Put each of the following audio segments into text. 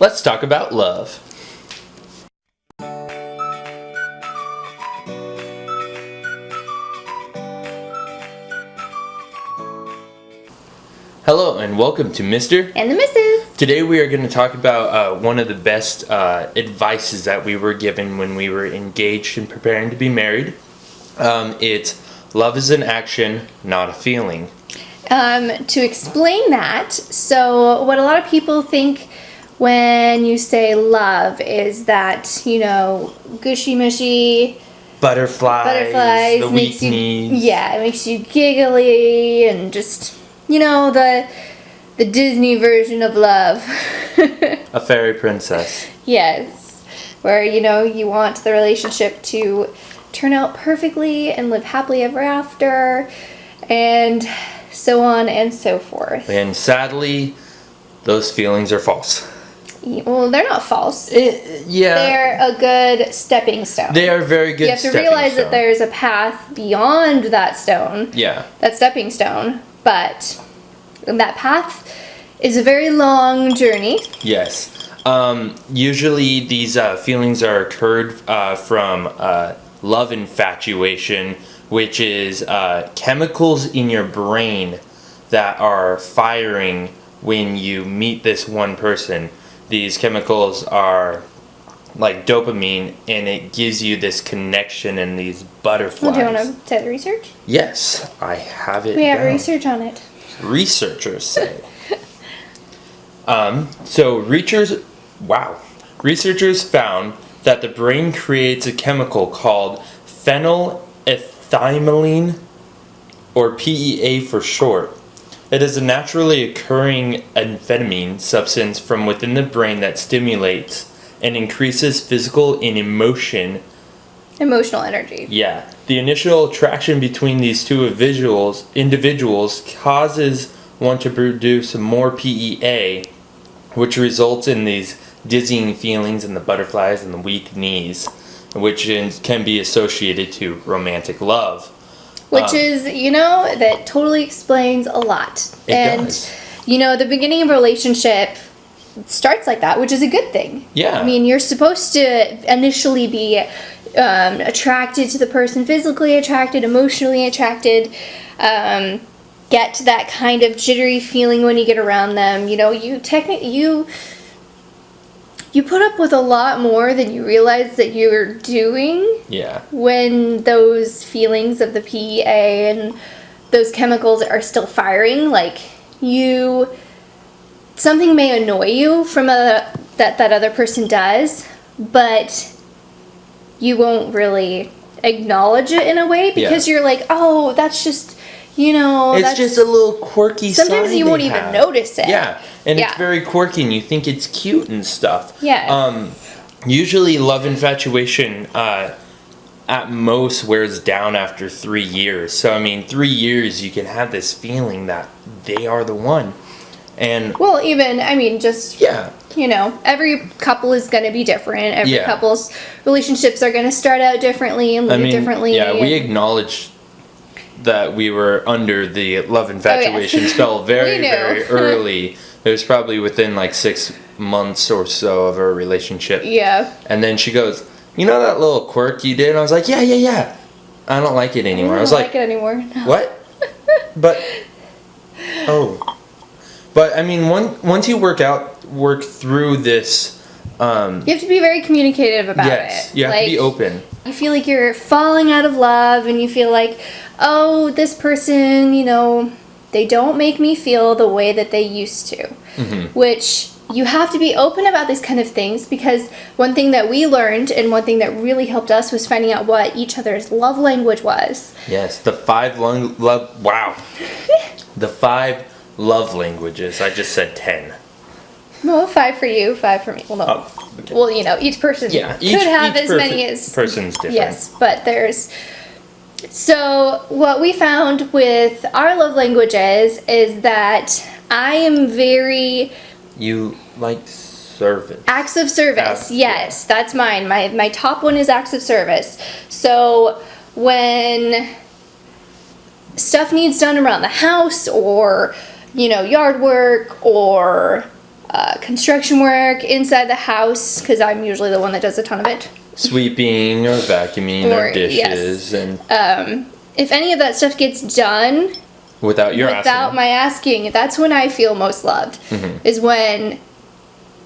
let's talk about love. Hello and welcome to Mr. And the Mrs. Today we are going to talk about one of the best advices that we were given when we were engaged and preparing to be married. It's love is an action, not a feeling. To explain that, so what a lot of people think when you say love is that, gushy mushy, Butterflies, the weak makes you, knees. yeah, it makes you giggly and just, the Disney version of love. A fairy princess. Yes, where, you want the relationship to turn out perfectly and live happily ever after, and so on and so forth. And sadly, those feelings are false. Well, they're not false. Yeah. They're a good stepping stone. They are very good. You have to realize that there's a path beyond that stone. Yeah. That stepping stone. But that path is a very long journey. Yes. Usually these feelings are occurred from love infatuation, which is chemicals in your brain that are firing when you meet this one person. These chemicals are like dopamine, and it gives you this connection and these butterflies. Well, do you want to say the research? Yes, I have it. We have down. research on it. Researchers say. Researchers found that the brain creates a chemical called phenylethylamine, or PEA for short. It is a naturally occurring amphetamine substance from within the brain that stimulates and increases physical and emotional energy. Yeah. The initial attraction between these two individuals causes one to produce more PEA, which results in these dizzying feelings and the butterflies and the weak knees, which can be associated to romantic love. Which is, that totally explains a lot. It does. The beginning of a relationship starts like that, which is a good thing. Yeah. I mean, you're supposed to initially be attracted to the person, physically attracted, emotionally attracted, get to that kind of jittery feeling when you get around them. You put up with a lot more than you realize that you're doing. Yeah. When those feelings of the PEA and those chemicals are still firing, something may annoy you from that other person does, but you won't really acknowledge it in a way because you're like, oh, that's just, it's just a little quirky sometimes side you won't they even have. notice it. Yeah, and it's very quirky, and you think it's cute and stuff. Yeah. Usually, love infatuation at most wears down after 3 years. So, 3 years you can have this feeling that they are the one. And well, even, just, yeah. Every couple is going to be different. Every Yeah. couple's relationships are going to start out differently and lead differently. Yeah, we acknowledge that we were under the love infatuation spell very, very early. It was probably within 6 months or so of our relationship. Yeah. And then she goes, that little quirk you did? And I was like, yeah. I don't like it anymore. I was don't like it anymore. No. What? But once you work through this, you have to be very communicative about it. Yes, you have to be open. You feel like you're falling out of love, and you feel like, oh, this person, they don't make me feel the way that they used to. Mm-hmm. Which you have to be open about these kind of things, because one thing that we learned and one thing that really helped us was finding out what each other's love language was. Yes, the 5 the 5 love languages. I just said 10. Well, 5 for you, 5 for me. Well, no. Oh, okay. Well, each person could have as many as... person's different. Yes, but there's... So, what we found with our love languages is that I am very... You like service. Acts of service, yes, that's mine. My top one is acts of service. So, when stuff needs done around the house, or, yard work, or construction work inside the house, because I'm usually the one that does a ton of it. Sweeping or vacuuming Or- or dishes, yes. and If any of that stuff gets done without your without asking. my asking, that's when I feel most loved. Is when,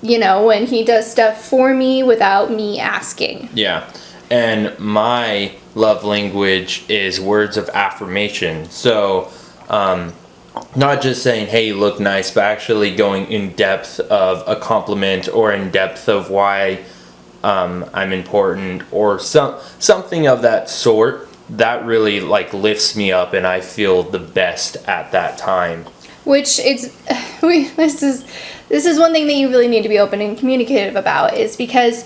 when he does stuff for me without me asking. Yeah. And my love language is words of affirmation. So, not just saying, hey, you look nice, but actually going in depth of a compliment or in depth of why I'm important or something of that sort. That really lifts me up and I feel the best at that time. Which this is one thing that you really need to be open and communicative about, is because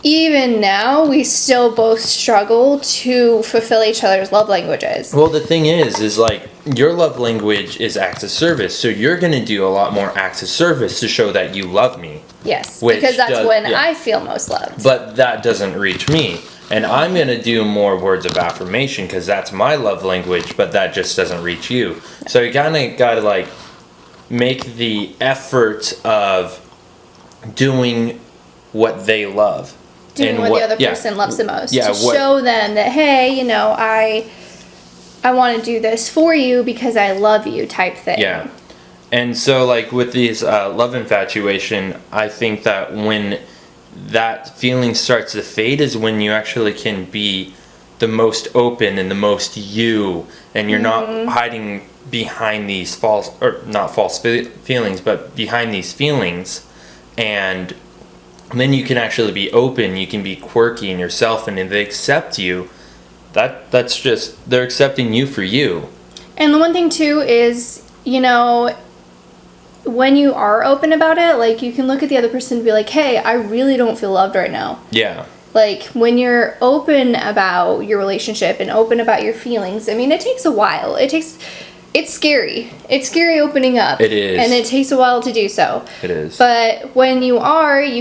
even now we still both struggle to fulfill each other's love languages. Well, the thing is your love language is acts of service, so you're gonna do a lot more acts of service to show that you love me. Yes, Which because that's when yeah. I feel most loved. But that doesn't reach me. And I'm going to do more words of affirmation because that's my love language, but that just doesn't reach you. So you kind of got to make the effort of doing what they love. Doing and what the other person loves the most. Yeah, to show them that, hey, I want to do this for you because I love you type thing. Yeah. And so with these love infatuation, I think that when that feeling starts to fade is when you actually can be the most open and the most you, and you're not hiding behind these feelings, but behind these feelings. And then you can actually be open, you can be quirky in yourself, and if they accept you, that's just, they're accepting you for you. And the one thing too is, when you are open about it, you can look at the other person and be like, hey, I really don't feel loved right now. Yeah. When you're open about your relationship and open about your feelings, it takes a while. It's scary. It's scary opening up. It is. And it takes a while to do so. It is. But when you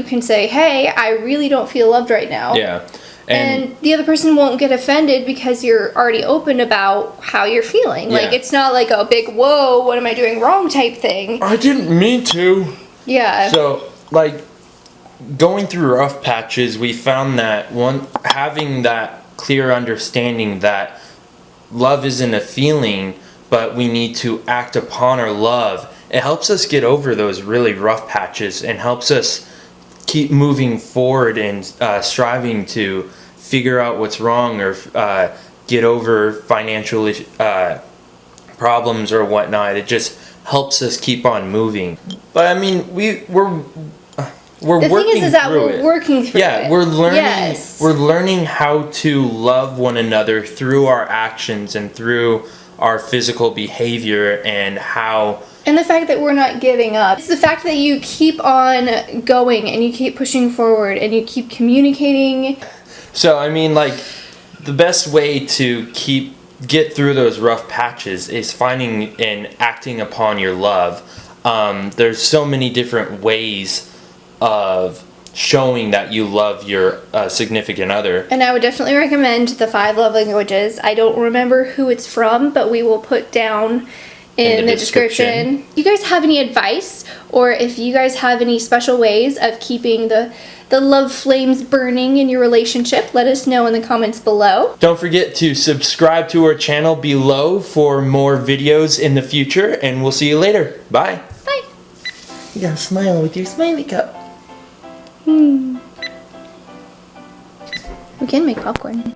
can say, hey, I really don't feel loved right now. Yeah. And the other person won't get offended because you're already open about how you're feeling. Yeah. It's not like a big, whoa, what am I doing wrong type thing. I didn't mean to. Yeah. So, going through rough patches, we found that having that clear understanding that love isn't a feeling, but we need to act upon our love. It helps us get over those really rough patches and helps us keep moving forward and striving to figure out what's wrong or get over financial problems or whatnot. It just helps us keep on moving. But we're the working thing is that through we're it. working through it. Yeah, we're learning. Yes. We're learning how to love one another through our actions and through our physical behavior and how. And the fact that we're not giving up. It's the fact that you keep on going and you keep pushing forward and you keep communicating. So the best way to get through those rough patches is finding and acting upon your love. There's so many different ways of showing that you love your significant other. And I would definitely recommend the 5 love languages. I don't remember who it's from, but we will put down in the description. If you guys have any advice, or if you guys have any special ways of keeping the love flames burning in your relationship, let us know in the comments below. Don't forget to subscribe to our channel below for more videos in the future, and we'll see you later. Bye. Bye. You gotta smile with your smiley cup. We can make popcorn.